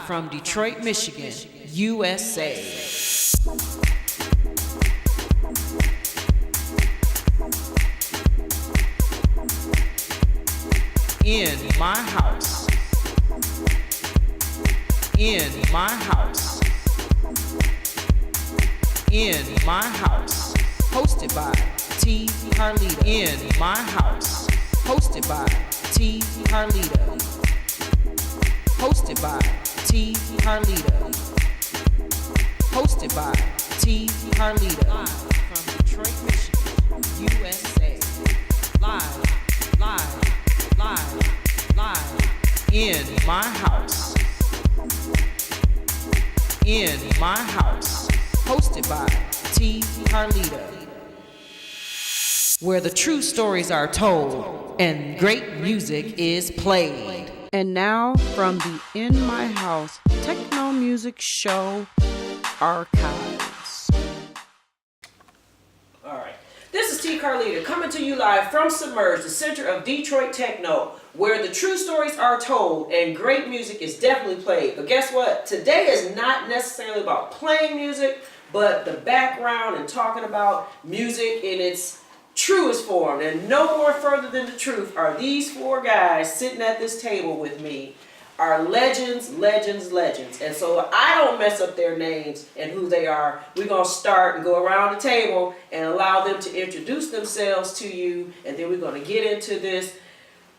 from Detroit, Michigan, USA. In my house. In my house. In my house. Hosted by T. Carlita. In my house. Hosted by T. Carlita. Hosted by T. Carlita. Hosted by T. Carlita. Live from Detroit, Michigan, USA. Live. In my house. In my house. Hosted by T. Carlita. Where the true stories are told and great music is played. And now from the In My House Techno Music Show archives. Alright, this is T. Carlita coming to you live from Submerged, the center of Detroit Techno, where the true stories are told and great music is definitely played. But guess what? Today is not necessarily about playing music, but the background and talking about music in its truest form. And no more further than the truth are these four guys sitting at this table with me are legends. And so I don't mess up their names and who they are. We're going to start and go around the table and allow them to introduce themselves to you. And then we're going to get into this.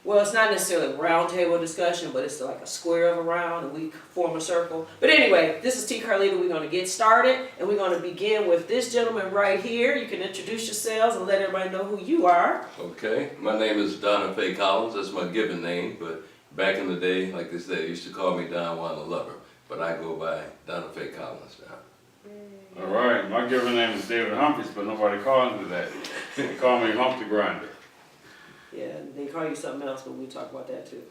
Well, it's not necessarily a round table discussion, but it's like a square of a round and we form a circle. But anyway, this is T. Carlita. We're going to get started and we're going to begin with this gentleman right here. You can introduce yourselves and let everybody know who you are. Okay, my name is Donafay Collins. That's my given name, but back in the day, like they said, they used to call me Don Juan the Lover, but I go by Donafay Collins now. All right, my given name is David Humphreys, but nobody calls me that. They call me Hump the Grinder. Yeah, they call you something else, but we'll talk about that too.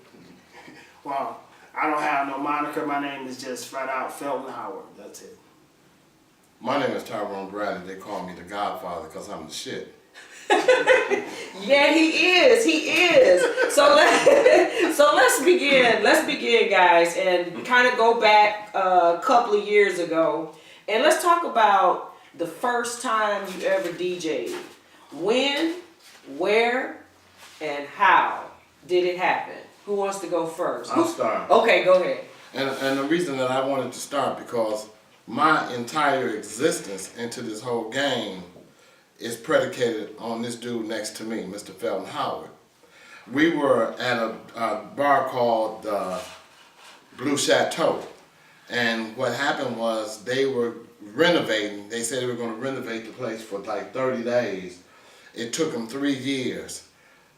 Well, I don't have no moniker. My name is just flat out Felton Howard. That's it. My name is Tyrone. They call me the Godfather because I'm the shit. Yeah, he is. So let's begin. Let's begin, guys, and kind of go back a couple of years ago, and let's talk about the first time you ever DJ'd. When, where, and how did it happen? Who wants to go first? I'll start. Okay, go ahead. And the reason that I wanted to start because my entire existence into this whole game is predicated on this dude next to me, Mr. Felton Howard. We were at a bar called Blue Chateau, and what happened was they were renovating. They said they were going to renovate the place for like 30 days. It took them 3 years.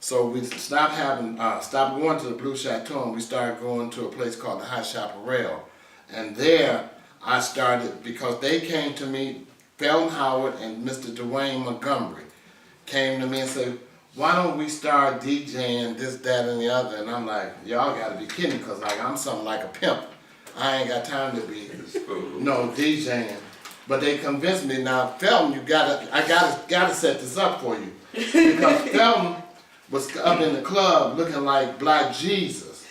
So we stopped going to the Blue Chateau and we started going to a place called the Hot Chaparral. And there I started, because they came to me, Felton Howard and Mr. Dwayne Montgomery came to me and said, why don't we start DJing this, that, and the other? And I'm like, y'all gotta be kidding, because like, I'm something like a pimp. I ain't got time to be DJing. But they convinced me, now Felton, I gotta set this up for you. Because Felton was up in the club looking like Black Jesus.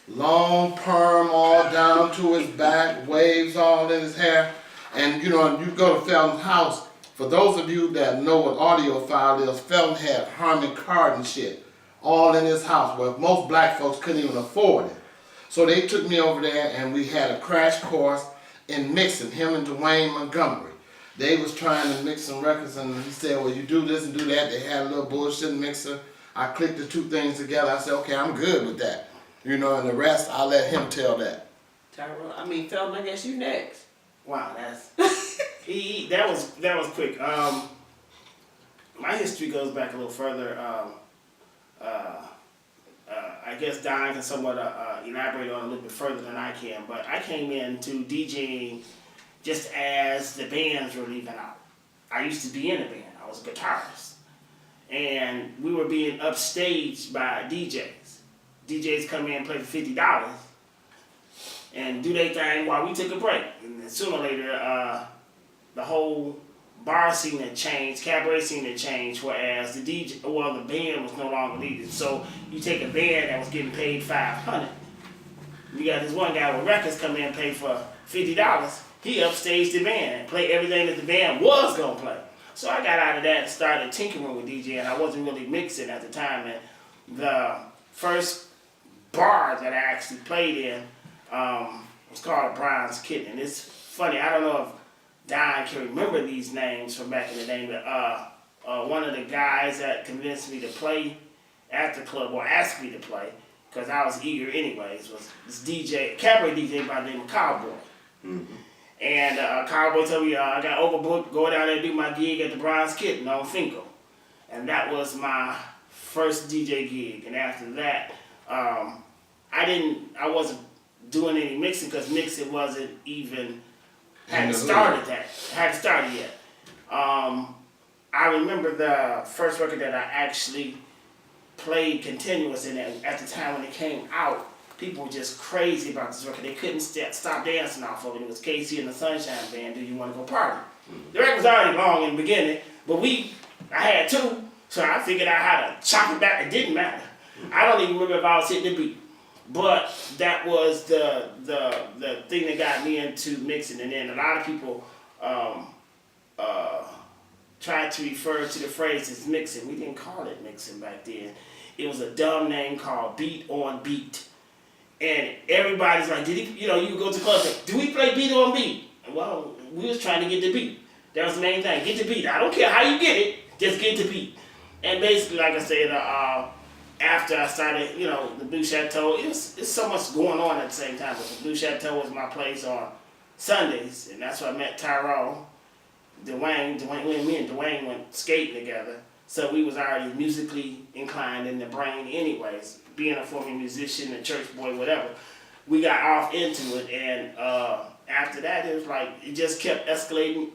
Long perm all down to his back, waves all in his hair. And you know, you go to Felton's house, for those of you that know what audiophile is, Felton had Harman Kardon shit all in his house, where most black folks couldn't even afford it. So they took me over there and we had a crash course in mixing, him and Dwayne Montgomery. They was trying to mix some records and he said, well, you do this and do that. They had a little bullshit mixer. I clicked the two things together. I said, okay, I'm good with that. You know, and the rest, I'll let him tell that. Tyrone, Felton, I guess you next. Wow, that's that was quick. My history goes back a little further. I guess Don can somewhat elaborate on it a little bit further than I can. But I came into DJing just as the bands were leaving out. I used to be in a band. I was a guitarist. And we were being upstaged by DJs. DJs come in and play for $50 and do their thing while we took a break. And then sooner or later, the whole bar scene had changed, cabaret scene had changed, whereas the band was no longer needed. So you take a band that was getting paid $500, We got this one guy with records come in and pay for $50. He upstaged the band and played everything that the band was gonna play. So I got out of that and started tinkering with DJing. I wasn't really mixing at the time, and the first bar that I actually played in was called Brian's Kitten. And it's funny, I don't know if Don can remember these names from back in the day, but one of the guys that convinced me to play at the club, or asked me to play, because I was eager anyways, was this DJ, cabaret DJ by the name of Cowboy. Mm-hmm. And Cowboy told me I got overbooked, go down there and do my gig at the Brian's Kitten on Finkel. And that was my first DJ gig. And after that, I wasn't doing any mixing, because mixing wasn't even, hadn't started yet. I remember the first record that I actually played continuous, and at the time when it came out, people were just crazy about this record. They couldn't stop dancing off of it. It was Casey and the Sunshine Band, Do You Want to Go Party? The record was already long in the beginning, but I had two, so I figured out how to chop it back. It didn't matter. I don't even remember if I was hitting the beat. But that was the thing that got me into mixing. And then a lot of people tried to refer to the phrase as mixing. We didn't call it mixing back then. It was a dumb name called beat on beat. And everybody's like, you go to clubs, like, do we play beat on beat? Well, we was trying to get the beat. That was the main thing, get the beat. I don't care how you get it, just get the beat. And basically, like I said, after I started, the Blue Chateau, it's so much going on at the same time. But the Blue Chateau was my place on Sundays, and that's where I met Tyrone, me and Dwayne went skating together. So we was already musically inclined in the brain anyways. Being a former musician, a church boy, whatever. We got off into it, and after that, it was like, it just kept escalating.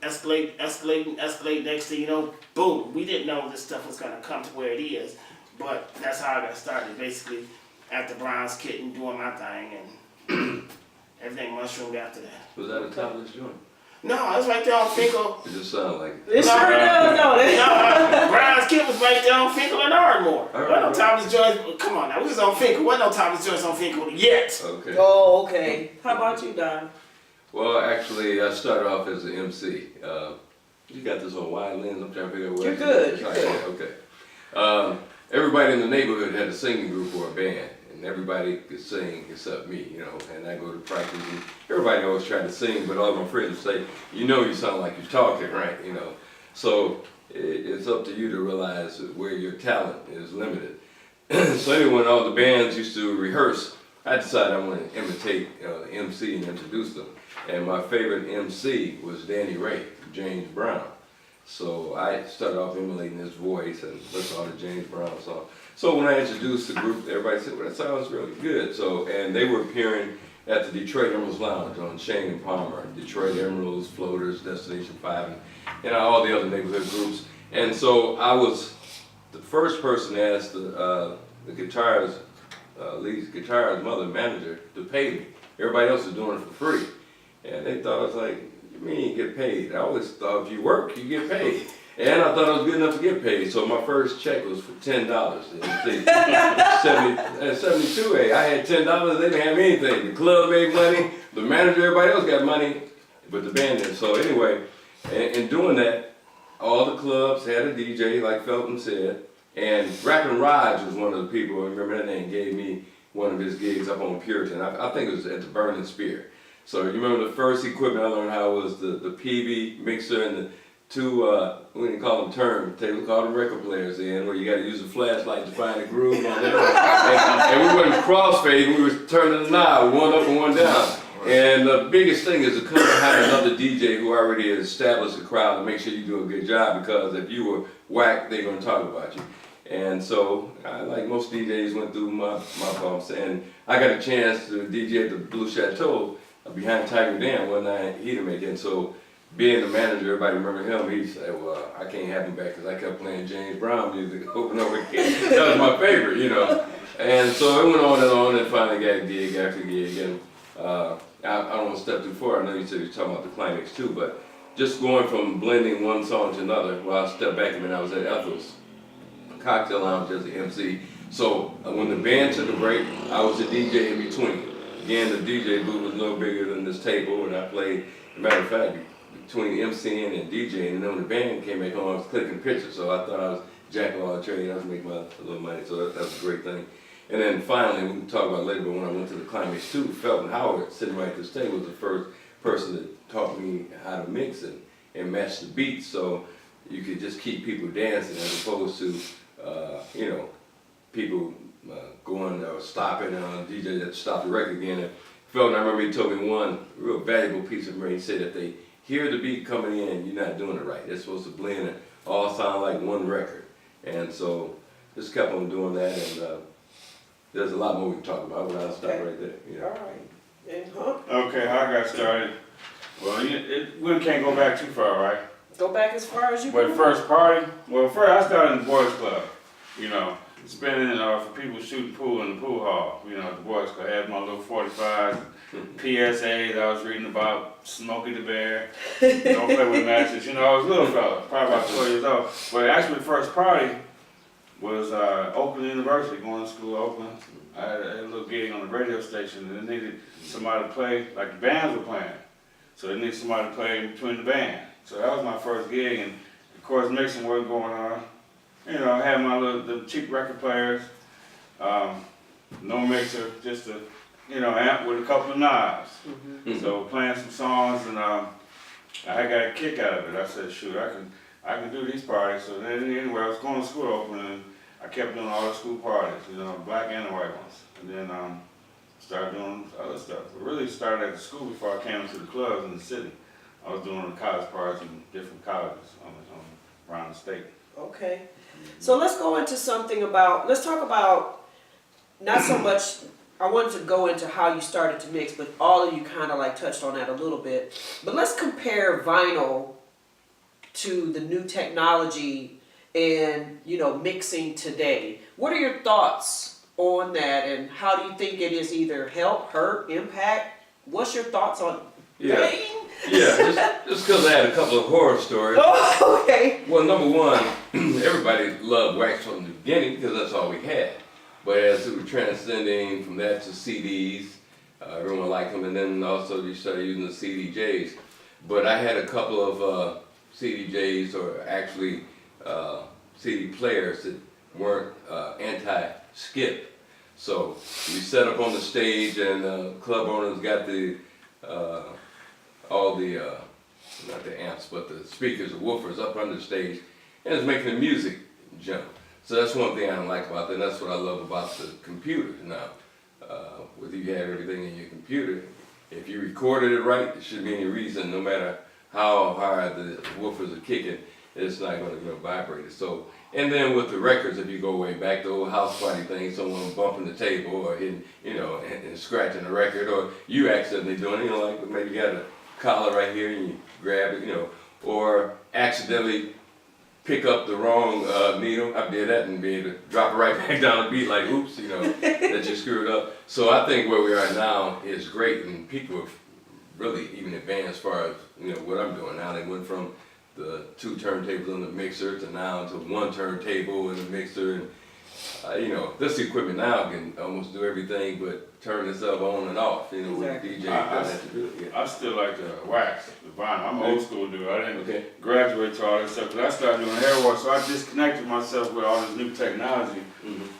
Next thing you know, boom. We didn't know this stuff was gonna come to where it is. But that's how I got started, basically, at the Brian's Kitten, doing my thing, and everything mushroomed after that. Was that a topless joint? No, it was right there on Finkel. It just sounded like It sure does, don't it? No, Brian's Kitten was right there on Finkel and Ardmore. All right, Wasn't no topless joints. Come on now, we was on Finkel. Wasn't no topless joints on Finkel yet. Okay. Oh, okay. How about you, Don? Well, actually, I started off as an MC. You got this on wide lens. I'm trying to figure out where. You're good. You're good. Okay. Everybody in the neighborhood had a singing group or a band, and everybody could sing except me, and I go to practice, and everybody always tried to sing, but all my friends would say, you sound like you're talking, right, So it's up to you to realize where your talent is limited. So anyway, when all the bands used to rehearse, I decided I wanted to imitate the MC and introduce them. And my favorite MC was Danny Ray, James Brown. So I started off emulating his voice and listened to the James Brown song. So when I introduced the group, everybody said, well, that sounds really good. So, and they were appearing at the Detroit Emeralds Lounge on Shane and Palmer, Detroit Emeralds, Floaters, Destination 5, and all the other neighborhood groups. And so I was the first person to ask the guitar's lead guitar's mother manager to pay me. Everybody else was doing it for free. And they thought I was like, you mean you get paid? I always thought if you work, you get paid. And I thought I was good enough to get paid. So my first check was for $10. 72, I had $10, they didn't have anything. The club made money, the manager, everybody else got money, but the band didn't. So anyway, in doing that, all the clubs had a DJ, like Felton said, and Rappin' Raj was one of the people, I remember that name, gave me one of his gigs up on Puritan. I think it was at the Burning Spear. So you remember the first equipment I learned how was the PV mixer and the two, we didn't call them terms, they would call them record players in, where you got to use a flashlight to find a groove on there. and we wasn't crossfading, we was turning the knob, one up and one down. And the biggest thing is to come behind another DJ who already established the crowd and make sure you do a good job, because if you were whack, they're going to talk about you. And so, like most DJs went through my bumps, and I got a chance to DJ at the Blue Chateau behind Tiger Dam one night, he didn't make it. And so, being the manager, everybody remember him, he said, well, I can't have him back because I kept playing James Brown music over and over again. That was my favorite, And so it went on, and finally got gig after gig. And I don't want to step too far. I know you said you're talking about the climax too, but just going from blending one song to another, well, I stepped back and I was at Ethel's Cocktail Lounge as the MC. So when the band took a break, I was the DJ in between. again, the DJ booth was no bigger than this table, and I played. As a matter of fact, between MCing and DJing, and then when the band came back home, I was clicking pictures, so I thought I was jack of all trades. I was making my little money, so that was a great thing. And then finally, we can talk about it later, but when I went to the Climax 2, Felton Howard, sitting right at this table, was the first person that taught me how to mix and match the beats, so you could just keep people dancing as opposed to, you know, people going or stopping, DJ had to stop the record again. And Felton, I remember he told me one real valuable piece of advice. He said, if they hear the beat coming in, you're not doing it right. They're supposed to blend and all sound like one record. And so just kept on doing that, and there's a lot more we can talk about, but I'll stop right there. Yeah. All right. And Hump? Okay, how I got started. Well, we can't go back too far, right? Go back as far as you But can. first party, well, first I started in the boys club, you know, spending for people shooting pool in the pool hall, you know, the boys club. I had my little 45 PSAs I was reading about, Smokey the Bear, don't play with matches, you know, I was a little fella, probably about 12 years old. But actually the first party was Oakland University, going to school at Oakland. I had a little gig on the radio station, and they needed somebody to play, like the bands were playing. So they needed somebody to play in between the band. So that was my first gig, and of course mixing wasn't going on. You know, I had my the cheap record players, no mixer, just a, you know, amp with a couple of knobs. Mm-hmm. So playing some songs, and I got a kick out of it. I said, shoot, I can do these parties. So then anyway, I was going to school open, and I kept doing all the school parties, you know, black and the white ones. And then started doing other stuff. But really started at the school before I came into the clubs in the city. I was doing the college parties in different colleges around the state. Okay. So let's go into something about, let's talk about, not so much, I wanted to go into how you started to mix, but all of you kind of like touched on that a little bit. But let's compare vinyl to the new technology and, you know, mixing today. What are your thoughts on that, and how do you think it is either help, hurt, impact? What's your thoughts on Yeah. Yeah, just because I had a couple of horror stories. Oh, okay. Well, number one, everybody loved wax from the beginning because that's all we had. But as we were transcending from that to CDs, everyone liked them, and then also you started using the CDJs. But I had a couple of CDJs, or actually CD players that weren't anti-skip. So we set up on the stage, and club owners got the all the, not the amps, but the speakers, the woofers up under the stage, and it's making the music jump. So that's one thing I don't like about that, and that's what I love about the computers now. With you have everything in your computer, if you recorded it right, there shouldn't be any reason, no matter how hard the woofers are kicking, it's not going to vibrate it. So, and then with the records, if you go way back, the old house party thing, someone bumping the table or hitting, you know, and scratching the record, or you accidentally doing it, you know, like maybe you got a collar right here and you grab it, you know, or accidentally pick up the wrong needle. I did that and be able to drop it right back down the beat like, oops, you know, that you screwed up. So I think where we are now is great, and people have really even advanced as far as, you know, what I'm doing now. They went from the 2 turntables on the mixer to now to 1 turntable in the mixer, and you know, this equipment now can almost do everything but turn itself on and off, you know, Exactly. with the DJ doesn't have to do it. Yeah. I still like the wax, the vinyl. I'm an old school dude. I didn't Okay. graduate to all that stuff, because I started doing hair work, so I disconnected myself with all this new technology.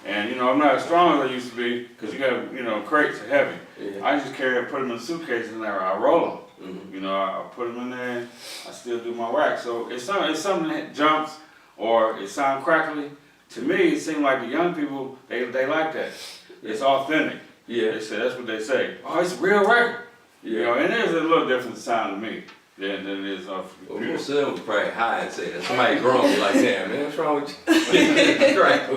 And you know, I'm not as strong as I used to be, because you got, you know, crates are heavy. Yeah. I just carry, put them in suitcases in there. I roll them. You know, I put them in there. I still do my wax. So it's something that jumps or it sounds crackly. To me, it seems like the young people, they like that. It's authentic. Yeah. They say, that's what they say. Oh, it's a real record. Yeah. You know, and there's a little different sound to me than it is off the Well, computer. most of them would probably high and say that. Somebody grown be like, damn, man, what's wrong with you? Right.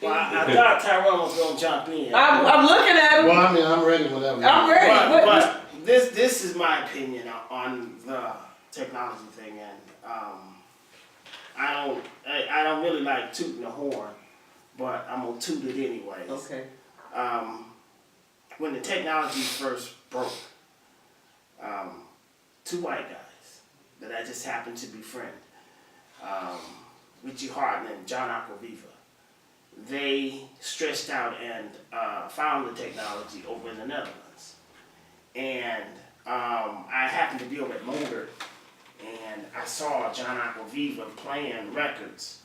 Well, I thought Tyrone was gonna jump in. I'm looking at him. Well, I mean, I'm ready whenever. I'm ready. But this is my opinion on the technology thing, and I don't really like tooting the horn, but I'm gonna toot it anyways. Okay. When the technology first broke, 2 white guys that I just happened to befriend, Richie Hartman and John Aquaviva. they stretched out and found the technology over in the Netherlands. And I happened to be over at Motor, and I saw John Aquaviva playing records.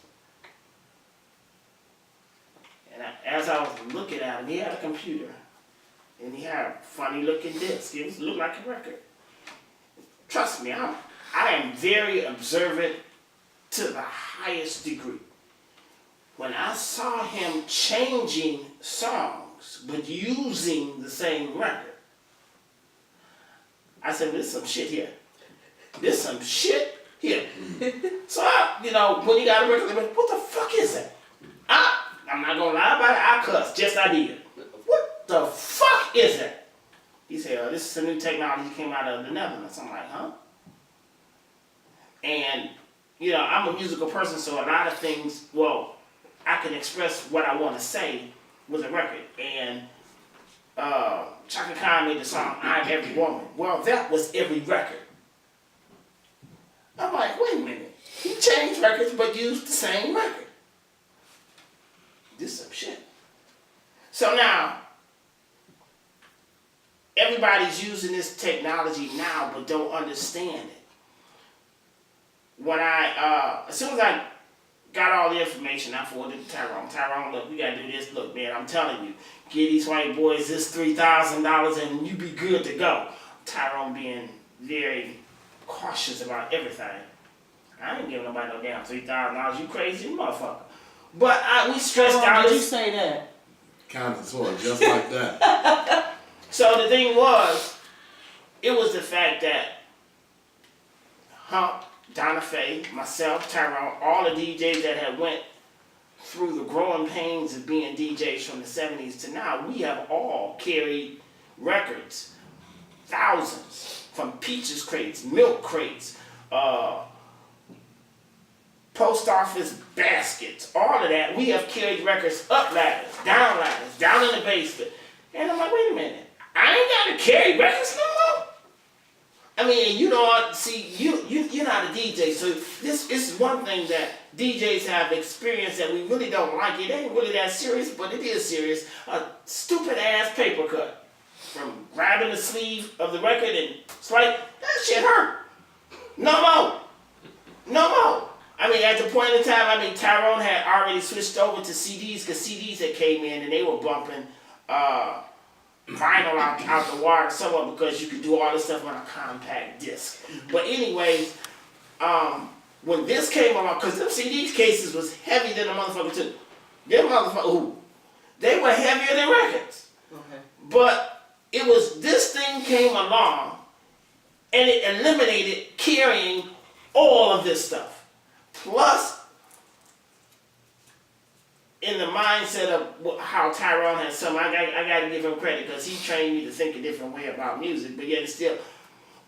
And as I was looking at him, he had a computer, and he had a funny looking disc. It looked like a record. Trust me, I am very observant to the highest degree. When I saw him changing songs, but using the same record, I said, there's some shit here. There's some shit here. So when you got a record, what the fuck is that? I'm not gonna lie about it, I cussed, just I did. What the fuck is that? He said, oh, this is a new technology that came out of the Netherlands. I'm like, huh? And, I'm a musical person, so a lot of things, I can express what I want to say with a record. And Chaka Khan made the song, I'm Every Woman. Well, that was every record. I'm like, wait a minute. He changed records but used the same record. This is some shit. So now, everybody's using this technology now but don't understand it. When as soon as I got all the information, I forwarded to Tyrone. Tyrone, look, we gotta do this. Look, man, I'm telling you, give these white boys this $3,000 and you be good to go. Tyrone being very cautious about everything. I ain't giving nobody no damn $3,000. You crazy motherfucker. But we stressed out. Did you say that? Kind of, sort of, just like that. So the thing was, it was the fact that Hump, Donafay, myself, Tyrone, all the DJs that had went through the growing pains of being DJs from the 70s to now, we have all carried records, thousands, from Peaches crates, milk crates, post office baskets, all of that. We have carried records up ladders, down in the basement. And I'm like, wait a minute, I ain't got to carry records no more? I mean, you're not a DJ, so this is one thing that DJs have experienced that we really don't like. It ain't really that serious, but it is serious. A stupid ass paper cut. From grabbing the sleeve of the record and swipe, that shit hurt. No more. I mean, at the point in time, Tyrone had already switched over to CDs because CDs had came in and they were bumping vinyl out the water somewhat because you could do all this stuff on a compact disc. But anyways, when this came along, because them CD cases was heavy than a motherfucker too. Them motherfuckers, they were heavier than records. Okay. But it was, this thing came along and it eliminated carrying all of this stuff. Plus, in the mindset of how Tyrone has some, I got to give him credit because he trained me to think a different way about music, but yet it's still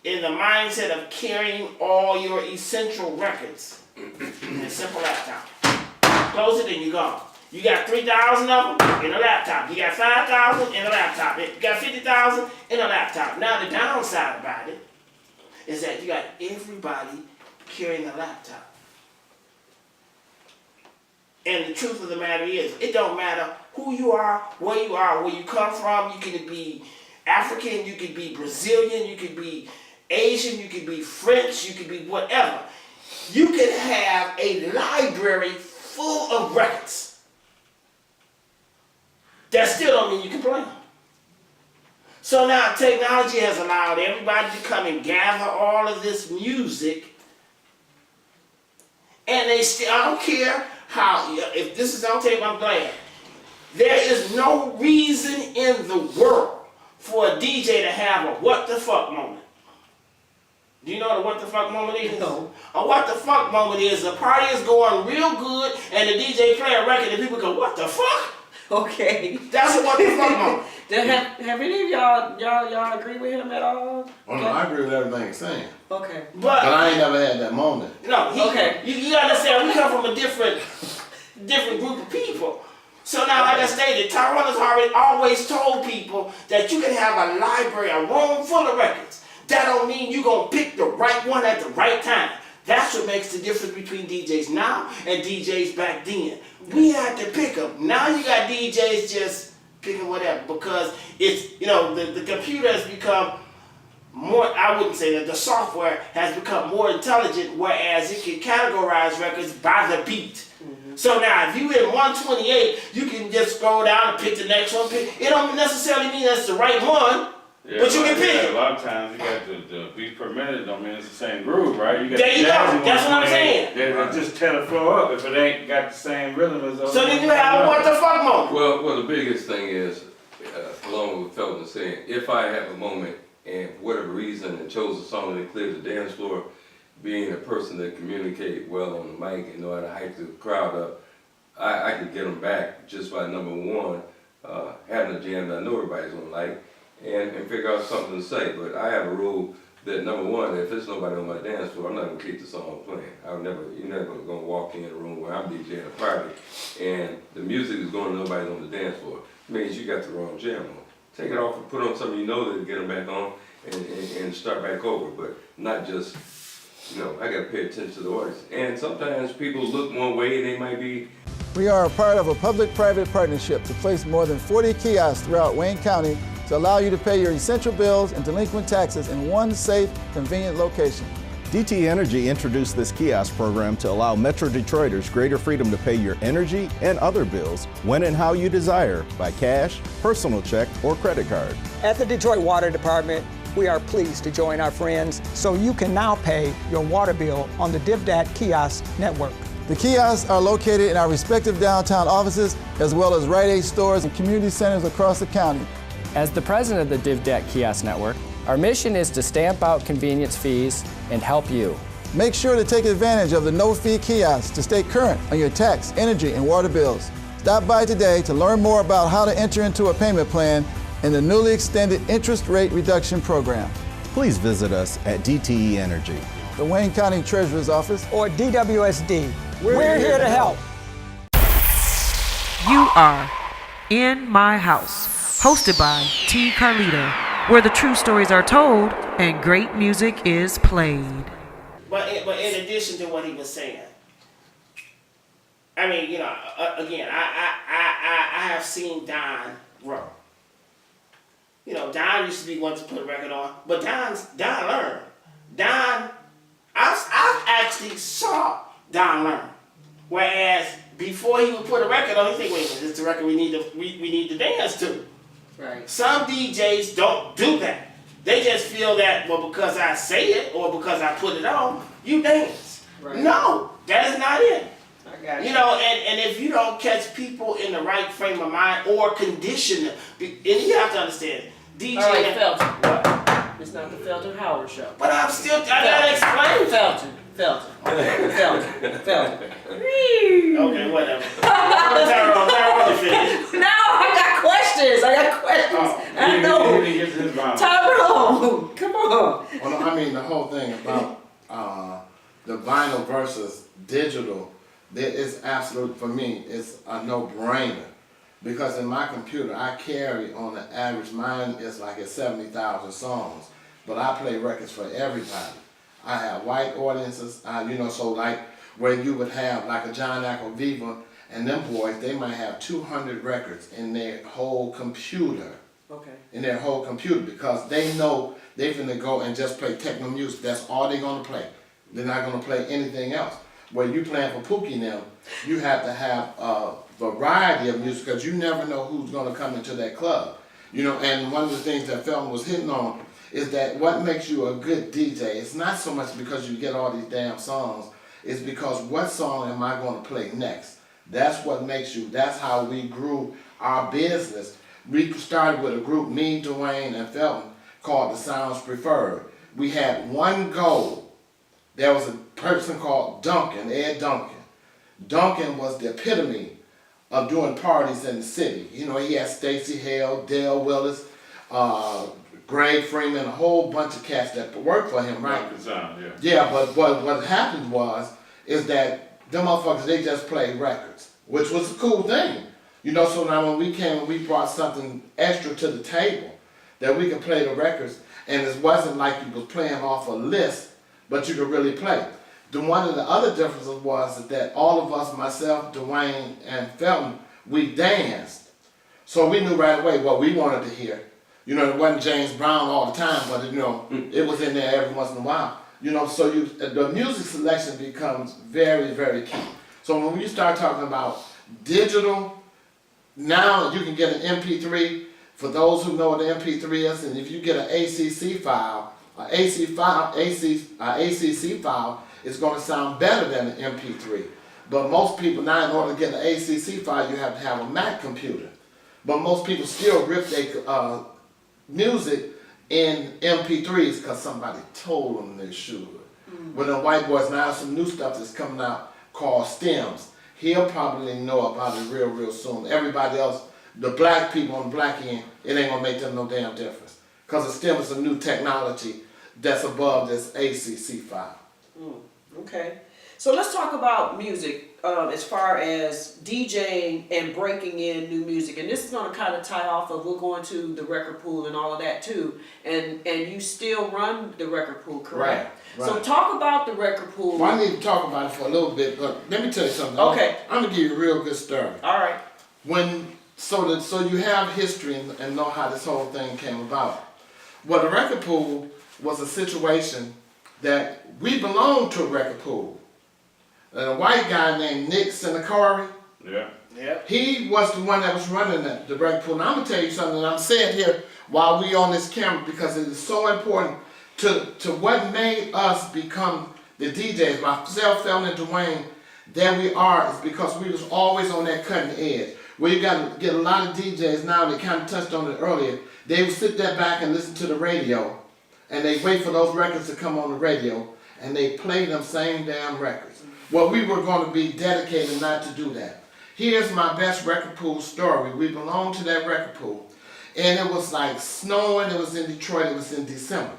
in the mindset of carrying all your essential records in a simple laptop. Close it and you're gone. You got 3,000 of them in a laptop. You got 5,000 in a laptop. You got 50,000 in a laptop. Now the downside about it is that you got everybody carrying a laptop. And the truth of the matter is, it don't matter who you are, where you come from. You can be African, you could be Brazilian, you could be Asian, you could be French, you could be whatever. You can have a library full of records. That still don't mean you can play them. So now technology has allowed everybody to come and gather all of this music, and they still, I don't care how, if this is on tape, I'm glad. There is no reason in the world for a DJ to have a what the fuck moment. Do you know what a what the fuck moment is? No. A what the fuck moment is the party is going real good and the DJ play a record and people go, what the fuck? Okay. That's a what the fuck moment. Have any of y'all agree with him at all? Oh, no, I agree with everything he's saying. Okay. But I ain't never had that moment. No, okay. You gotta understand, we come from a different group of people. So now, like I stated, Tyrone has always told people that you can have a library, a room full of records. That don't mean you're gonna pick the right one at the right time. That's what makes the difference between DJs now and DJs back then. We had to pick them. Now you got DJs just picking whatever because it's, the computer has become more, I wouldn't say that, the software has become more intelligent, whereas it can categorize records by the beat. So now, if you in 128, you can just scroll down and pick the next one. It don't necessarily mean that's the right one, but you can pick it. A lot of times you got the beats per minute don't mean it's the same groove, right? You got there you go. That's what I'm saying. They just tell the flow up if it ain't got the same rhythm as those. So then you have a what the fuck moment. Well, the biggest thing is, along with Felton saying, if I have a moment and for whatever reason and chose a song that clears the dance floor, being a person that communicate well on the mic and know how to hype the crowd up, I could get them back just by number one, having a jam that I know everybody's gonna like, and figure out something to say. But I have a rule that number one, if there's nobody on my dance floor, I'm not gonna keep the song playing. You're never gonna walk in a room where I'm DJing a party and the music is going, nobody's on the dance floor. It means you got the wrong jam on. Take it off and put on something you know that'll get them back on and start back over, but not just, I gotta pay attention to the audience. And sometimes people look one way and they might be. We are a part of a public-private partnership to place more than 40 kiosks throughout Wayne County to allow you to pay your essential bills and delinquent taxes in one safe, convenient location. DTE Energy introduced this kiosk program to allow Metro Detroiters greater freedom to pay your energy and other bills when and how you desire by cash, personal check, or credit card. At the Detroit Water Department, we are pleased to join our friends so you can now pay your water bill on the DivDat kiosk network. The kiosks are located in our respective downtown offices as well as Rite Aid stores and community centers across the county. As the president of the DivDat kiosk network, our mission is to stamp out convenience fees and help you. Make sure to take advantage of the no-fee kiosks to stay current on your tax, energy, and water bills. Stop by today to learn more about how to enter into a payment plan in the newly extended interest rate reduction program. Please visit us at DTE Energy, the Wayne County Treasurer's Office, or DWSD. We're here to help. You are In My House, hosted by T. Carlita, where the true stories are told and great music is played. But in addition to what he was saying, I mean, again, I have seen Don grow. Don used to be one to put a record on, but Don learned. I actually saw Don learn. Whereas before he would put a record on, he think, wait a minute, this is the record we need to dance to. Right. Some DJs don't do that. They just feel that, well, because I say it or because I put it on, you dance. Right. No, that is not it. I got you. And if you don't catch people in the right frame of mind or condition them, and you have to understand, DJ. All right, Felton. What? It's not the Felton Howard show. But I gotta explain. Felton. Okay, whatever. Tyrone, finish. No, I got questions. I know. Tyrone, come on. Well, I mean, the whole thing about the vinyl versus digital, it's absolute, for me, it's a no-brainer. Because in my computer, I carry on the average, mine is like at 70,000 songs, but I play records for everybody. I have white audiences, so like where you would have like a John Viva and them boys, they might have 200 records in their whole computer. Okay. In their whole computer, because they know they're gonna go and just play techno music. That's all they're gonna play. They're not gonna play anything else. Where you playing for Pookie now, you have to have a variety of music because you never know who's gonna come into that club. And one of the things that Felton was hitting on is that what makes you a good DJ, it's not so much because you get all these damn songs, it's because what song am I gonna play next? That's what makes you, that's how we grew our business. We started with a group, me, Dwayne, and Felton, called the Sounds Preferred. We had one goal. There was a person called Duncan, Ed Duncan. Duncan was the epitome of doing parties in the city. He had Stacey Hale, Dale Willis, Greg Freeman, a whole bunch of cats that worked for him, right? Yeah, but what happened is that them motherfuckers, they just played records, which was a cool thing. So now when we came, we brought something extra to the table that we could play the records, and it wasn't like you was playing off a list, but you could really play. one of the other differences was that all of us, myself, Dwayne, and Felton, we danced. So we knew right away what we wanted to hear. You know, it wasn't James Brown all the time, but you know, it was in there every once in a while. You know, so the music selection becomes very, very key. So when you start talking about digital, now you can get an MP3. For those who know what an MP3 is, and if you get an ACC file, ACC file, it's going to sound better than an MP3. But most people now, in order to get an ACC file, you have to have a Mac computer. But most people still rip their music in MP3s because somebody told them they should. With the white boys, now some new stuff that's coming out called stems. He'll probably know about it real soon. Everybody else, the black people on the black end, it ain't gonna make them no damn difference. Because the stem is a new technology that's above this ACC file. Okay. So let's talk about music as far as DJing and breaking in new music. And this is going to kind of tie off of, we're going to the record pool and all of that too. And you still run the record pool, correct? Right. So talk about the record pool. Well, I need to talk about it for a little bit, but let me tell you something. Okay. I'm going to give you a real good story. All right. So you have history and know how this whole thing came about. Well, the record pool was a situation that we belonged to a record pool. And a white guy named Nick Senakari, he was the one that was running the record pool. And I'm going to tell you something, and I'm saying here while we on this camera because it is so important to what made us become the DJs. Myself, Felton, and Dwayne, there we are, is because we was always on that cutting edge. Where you got to get a lot of DJs now, they kind of touched on it earlier, they would sit there back and listen to the radio, and they wait for those records to come on the radio, and they play them same damn records. Well, we were going to be dedicated not to do that. Here's my best record pool story. We belonged to that record pool, and it was like snowing. It was in Detroit. It was in December.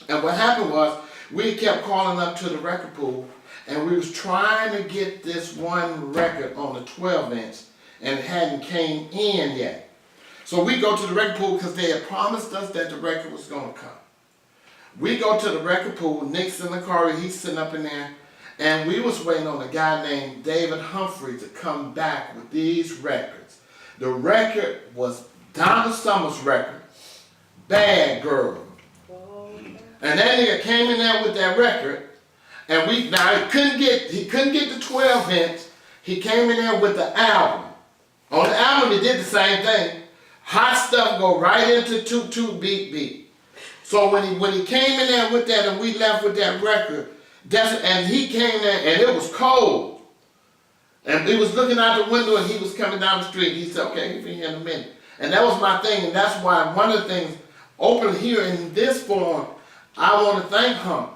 And what happened was we kept calling up to the record pool, and we was trying to get this one record on the 12-inch, and it hadn't came in yet. So we go to the record pool because they had promised us that the record was going to come. We go to the record pool, Nick Senakari, he's sitting up in there, and we was waiting on a guy named David Humphrey to come back with these records. The record was Donna Summer's record, Bad Girl. And that nigga came in there with that record, and he couldn't get the 12-inch, he came in there with the album. On the album, he did the same thing. Hot stuff go right into 2-2 beat. So when he came in there with that and we left with that record, and he came there and it was cold. And he was looking out the window and he was coming down the street. He said, okay, he'll be here in a minute. And that was my thing, and that's why one of the things open here in this form, I want to thank Hump,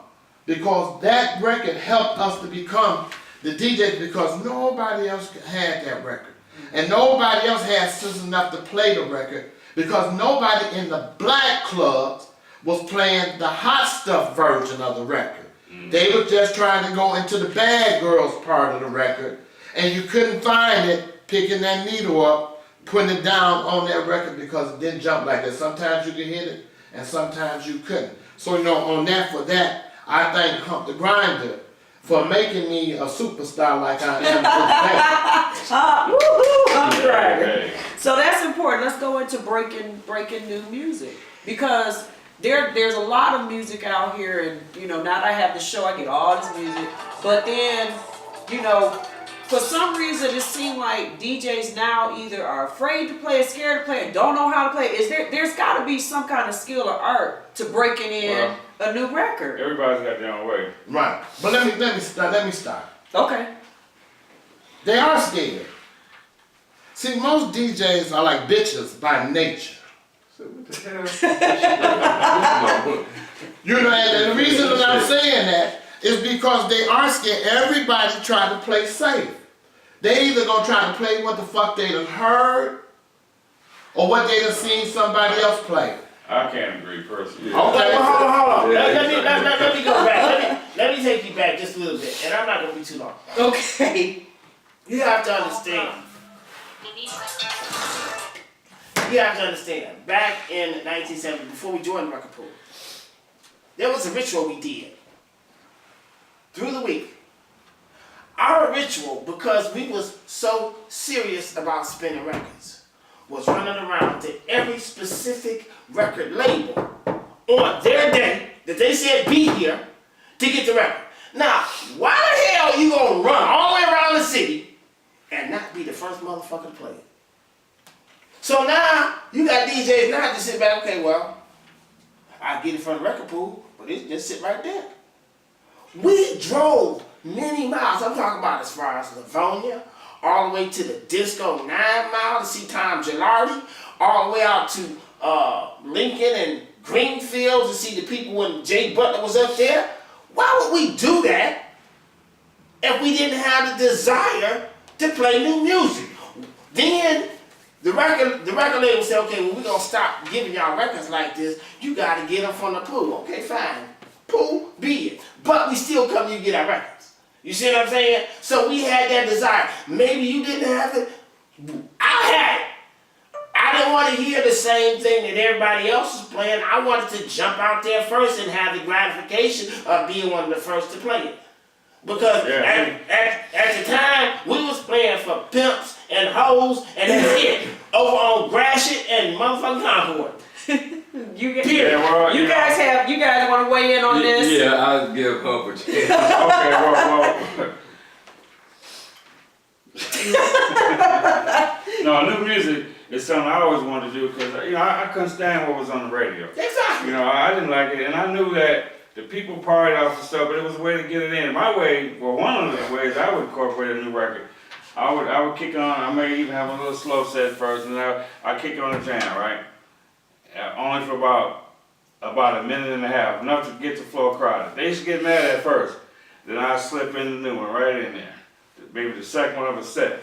because that record helped us to become the DJs, because nobody else had that record. And nobody else had sense enough to play the record, because nobody in the black clubs was playing the hot stuff version of the record. They were just trying to go into the bad girls part of the record, and you couldn't find it picking that needle up, putting it down on that record, because it didn't jump like that. Sometimes you could hit it, and sometimes you couldn't. So, you know, on that, for that, I thank Hump the Grinder for making me a superstar like I am today. Hump the Grinder. So that's important. Let's go into breaking new music, because there's a lot of music out here, and you know, now that I have the show, I get all this music. But then, you know, for some reason, it seems like DJs now either are afraid to play, scared to play, and don't know how to play. There's got to be some kind of skill or art to breaking in a new record. Everybody's got their own way. Right. But let me start. Okay. They are scared. See, most DJs are like bitches by nature. What the hell? You know, and the reason that I'm saying that is because they are scared. Everybody try to play safe. They either gonna try to play what the fuck they done heard, or what they done seen somebody else play. I can't agree personally. Okay. Well, hold on. Let me go back. Let me take you back just a little bit, and I'm not gonna be too long. Okay. You have to understand. Back in 1970, before we joined the record pool, there was a ritual we did. through the week. Our ritual, because we was so serious about spinning records, was running around to every specific record label on their day that they said be here to get the record. Now, why the hell you gonna run all the way around the city and not be the first motherfucker to play it? So now, you got DJs now to sit back, okay, well, I get it from the record pool, but it just sit right there. We drove many miles, I'm talking about as far as Livonia, all the way to the Disco 9 Mile to see Tom Gilardi, all the way out to Lincoln and Greenfield to see the people when Jay Butler was up there. Why would we do that if we didn't have the desire to play new music? Then the record label said, okay, well, we're going to stop giving y'all records like this. You got to get them from the pool. Okay, fine. Pool, be it. But we still come to you get our records. You see what I'm saying? So we had that desire. Maybe you didn't have it. I had it. I didn't want to hear the same thing that everybody else was playing. I wanted to jump out there first and have the gratification of being one of the first to play it. Because at the time, we was playing for pimps and hoes and that's it. Over on Gratiot and motherfucking Concord. You guys want to weigh in on this? Yeah, I'll give Hump a chance. Okay, No, new music is something I always wanted to do because I couldn't stand what was on the radio. Exactly. I didn't like it, and I knew that the people partied off the stuff, but it was a way to get it in. My way, well, one of the ways I would incorporate a new record, I would kick on. I may even have a little slow set first, and I kick on a jam, right? Only for about a minute and a half, enough to get the floor crowded. They used to get mad at first. Then I slip in the new one right in there. Maybe the second one of a set.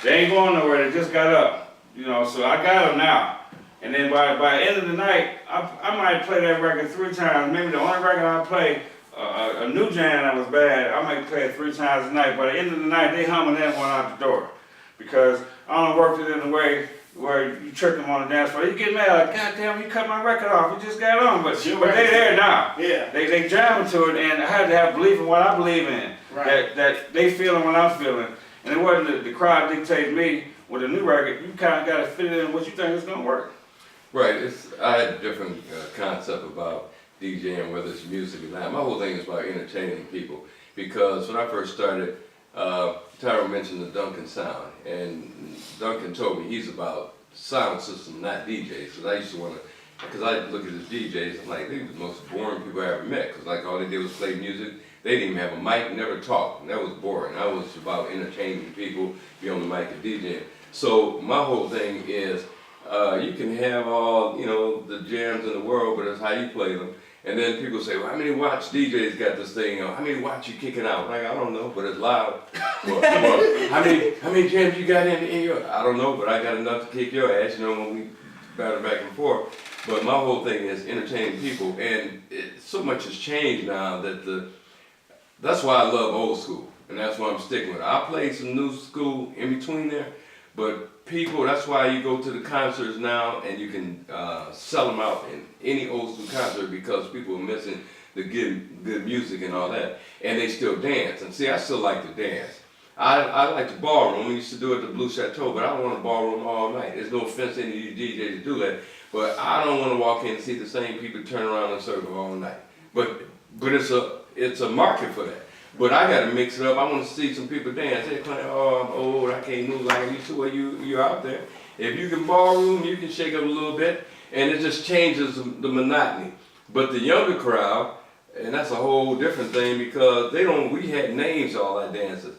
They ain't going nowhere, they just got up. So I got them now. And then by the end of the night, I might play that record 3 times. Maybe the only record I play, a new jam that was bad, I might play it 3 times a night. By the end of the night, they humming that one out the door. Because I don't work it in a way where you trick them on the dance floor. You get mad, like, God damn, you cut my record off, you just got on. But they there now. Yeah. They jamming to it, and I had to have belief in what I believe in. Right. That they feeling what I'm feeling. And it wasn't the crowd dictates me. With a new record, you kind of got to fit it in what you think is going to work. Right. I had a different concept about DJing, whether it's music or not. My whole thing is about entertaining people. Because when I first started, Tyrone mentioned the Duncan sound. And Duncan told me he's about sound system, not DJs. Because I used to want to, because I look at his DJs, I'm like, these are the most boring people I ever met. Because like all they did was play music. They didn't even have a mic, never talked. And that was boring. I was about entertaining people, be on the mic and DJing. So my whole thing is, you can have all, the jams in the world, but it's how you play them. And then people say, well, how many watch DJs got this thing? How many watch you kicking out? Like, I don't know, but it's loud. Well, how many jams you got in your? I don't know, but I got enough to kick your ass, when we battle back and forth. But my whole thing is entertaining people, and so much has changed now that that's why I love old school, and that's why I'm sticking with it. I played some new school in between there, but people, that's why you go to the concerts now and you can sell them out in any old school concert because people are missing the good music and all that, and they still dance. And see, I still like to dance. I like the ballroom. We used to do it at the Blue Chateau, but I don't want a ballroom all night. There's no offense to any of you DJs to do that, but I don't want to walk in and see the same people turn around in a circle all night. But it's a market for that. But I got to mix it up. I want to see some people dance. They're playing, oh, I'm old, I can't move like I used to. Well, you're out there. If you can ballroom, you can shake up a little bit, and it just changes the monotony. But the younger crowd, and that's a whole different thing because we had names to all our dancers.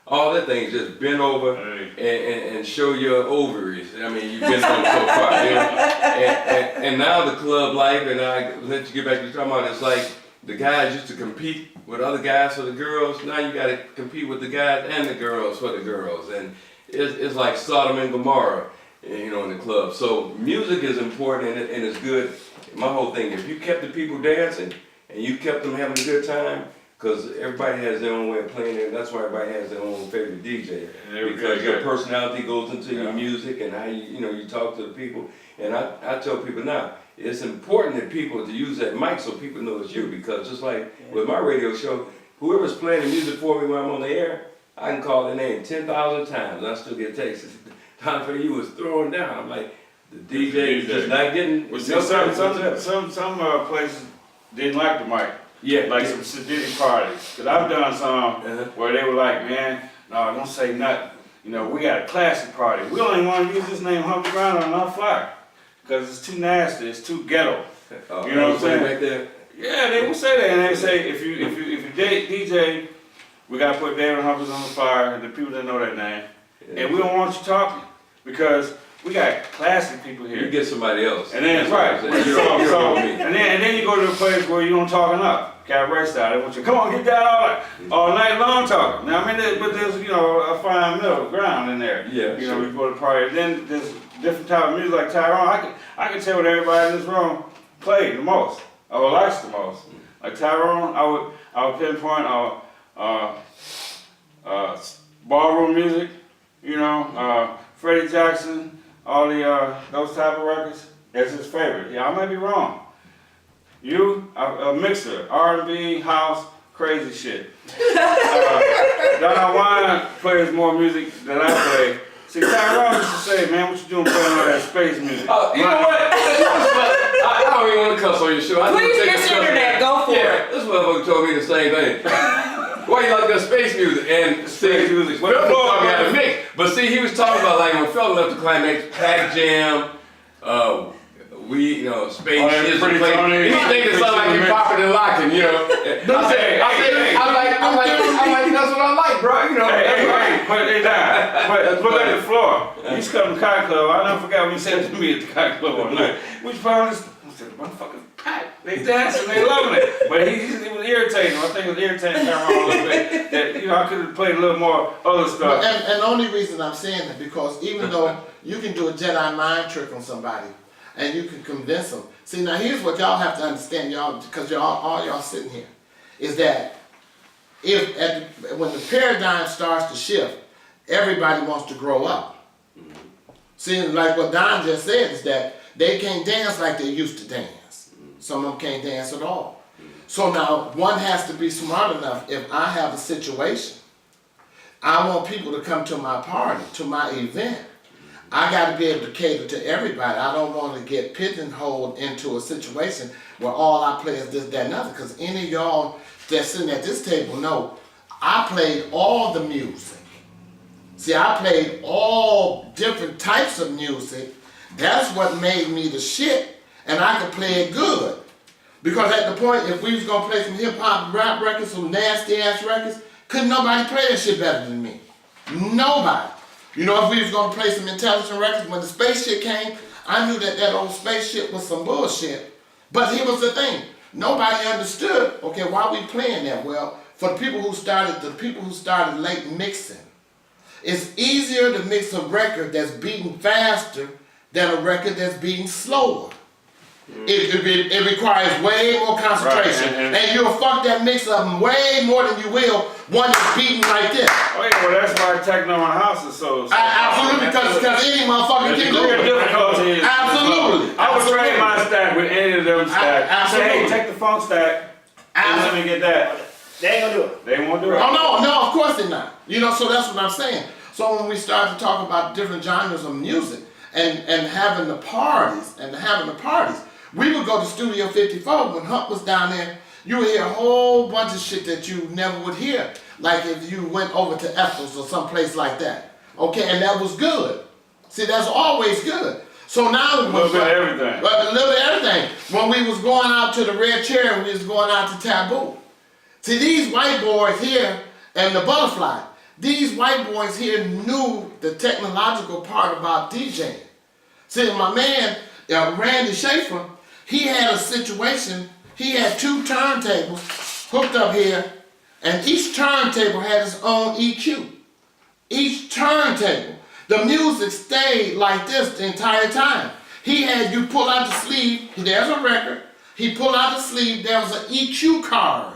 All that thing is just bend over and show your ovaries. I mean, you've been on so far. And now the club life, and I let you get back to talking about, it's like the guys used to compete with other guys for the girls. Now you got to compete with the guys and the girls for the girls. And it's like Sodom and Gomorrah, in the club. So music is important and it's good. My whole thing, if you kept the people dancing and you kept them having a good time, because everybody has their own way of playing it, and that's why everybody has their own favorite DJ. Because your personality goes into your music and how you talk to the people. And I tell people now, it's important that people to use that mic so people know it's you. Because just like with my radio show, whoever's playing the music for me when I'm on the air, I can call their name 10,000 times and I still get texts. Donafay, you was throwing down. I'm like, the DJ is just not getting. Well, see, some places didn't like the mic. Yeah, like some sadistic parties. Cause I've done some where they were like, man, no, don't say nothing. You know, we got a classic party. We don't even want to use this name Hump around on our flyer. Cause it's too nasty, it's too ghetto. You know what I'm saying? Right there. Yeah, they will say that, and they say if you DJ, we gotta put David Humpers on the flyer, and the people that know that name, and we don't want you talking because we got classic people here. You get somebody else. And then right, and then you go to a place where you don't talk enough. Cabaret style, they want you come on, get that all night long talking. Now I mean, but there's a fine middle ground in there. Yeah, you know, we go to party. Then there's different type of music like Tyrone. I can tell what everybody in this room played the most or likes the most. Like Tyrone, I would pinpoint ballroom music. You know, Freddie Jackson, all the those type of records. That's his favorite. Yeah, I might be wrong. You, a mixer, R&B, house, crazy shit. Donafay plays more music than I play. See, Tyrone used to say, man, what you doing playing all that space music? You know what? I don't even want to cuss on your show. Please use the internet, go for it. This motherfucker told me the same thing. Why you like that space music? And space music. Felton taught me how to mix. But see, he was talking about like when Felton left the Climax, Pack Jam, space shit. Anything that sounds like you're popping and locking, you know. I'm like, that's what I like, bro. You know. But look at the floor. You used to come to the Cotton Club. I never forgot when you said to me at the Cotton Club one night. We found this. I said, motherfucker, packed. They dancing, they loving it. But he was irritating. I think it was irritating Tyrone a little bit. That I could have played a little more other stuff. And the only reason I'm saying that because even though you can do a Jedi mind trick on somebody. And you can convince them. See, now here's what y'all have to understand, y'all, because all y'all sitting here, is that when the paradigm starts to shift, everybody wants to grow up. See, like what Don just said is that they can't dance like they used to dance. Some of them can't dance at all. So now one has to be smart enough. If I have a situation, I want people to come to my party, to my event. I got to be able to cater to everybody. I don't want to get pigeonholed into a situation where all I play is this, that, and other. Because any of y'all that's sitting at this table know I played all the music. See, I played all different types of music. That's what made me the shit. And I could play it good. Because at the point, if we was going to play some hip-hop rap records, some nasty-ass records, couldn't nobody play that shit better than me. Nobody. You know, if we was going to play some intelligent records, when the space shit came, I knew that old space shit was some bullshit. But here was the thing. Nobody understood, okay, why we playing that? Well, for the people who started late mixing, it's easier to mix a record that's beating faster than a record that's beating slower. It requires way more concentration. Right, and you'll fuck that mix up way more than you will one that's beating like this. Oh yeah, well that's why Techno in the house is so absolutely, because any motherfucker can do it. Difficulty is absolutely. I would trade my stack with any of them stacks. Say, hey, take the funk stack and let me get that. They ain't gonna do it. They won't do it. Oh no, of course they're not. You know, so that's what I'm saying. So when we start to talk about different genres of music and having the parties, we would go to Studio 54 when Hump was down there. You would hear a whole bunch of shit that you never would hear. Like if you went over to Ethel's or someplace like that. Okay, and that was good. See, that's always good. So now a little bit of everything. A little bit of everything. When we was going out to the Red Chair, we was going out to Taboo. See, these white boys here and the Butterfly, these white boys here knew the technological part about DJing. See, my man, Randy Schaefer, he had a situation, he had 2 turntables hooked up here, and each turntable had its own EQ. Each turntable. The music stayed like this the entire time. He had you pull out the sleeve, there's a record, he pulled out the sleeve, there was an EQ card.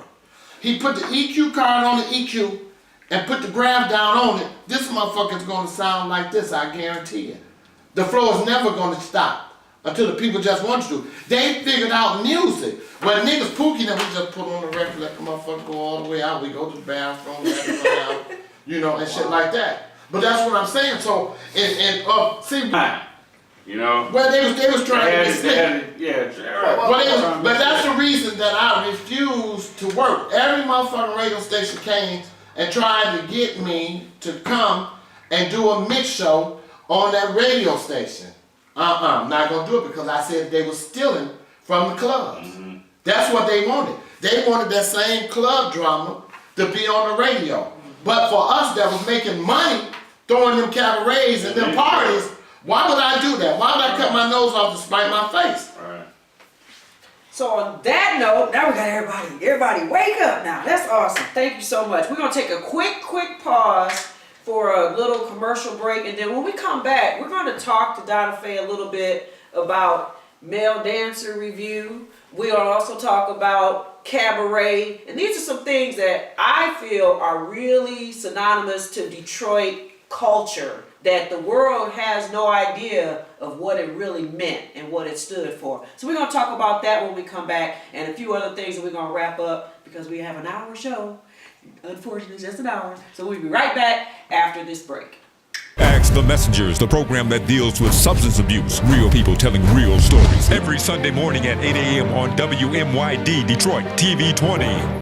He put the EQ card on the EQ and put the graph down on it. This motherfucker's gonna sound like this, I guarantee you. The flow is never gonna stop until the people just wanted to. They figured out music. When niggas Pookie and we just put on the record, let the motherfucker go all the way out. We go to the bathroom, let it go out, you know, and shit like that. But that's what I'm saying. So, see, you know, well, they was trying to be slick. Yeah, But that's the reason that I refused to work. Every motherfucking radio station came and tried to get me to come and do a mix show on that radio station. I'm not gonna do it because I said they were stealing from the clubs. Mm-hmm. That's what they wanted. They wanted that same club drama to be on the radio. But for us that was making money, throwing them cabarets and them parties, why would I do that? Why would I cut my nose off to spite my face? Right. So on that note, now we got everybody wake up now. That's awesome. Thank you so much. We're going to take a quick pause for a little commercial break. And then when we come back, we're going to talk to Donafay a little bit about male dancer review. We'll also talk about cabaret. And these are some things that I feel are really synonymous to Detroit culture, that the world has no idea of what it really meant and what it stood for. So we're going to talk about that when we come back, and a few other things that we're going to wrap up because we have an hour show. Unfortunately, just an hour. So we'll be right back after this break. Ask the Messengers, the program that deals with substance abuse. Real people telling real stories. Every Sunday morning at 8 a.m. on WMYD Detroit TV 20.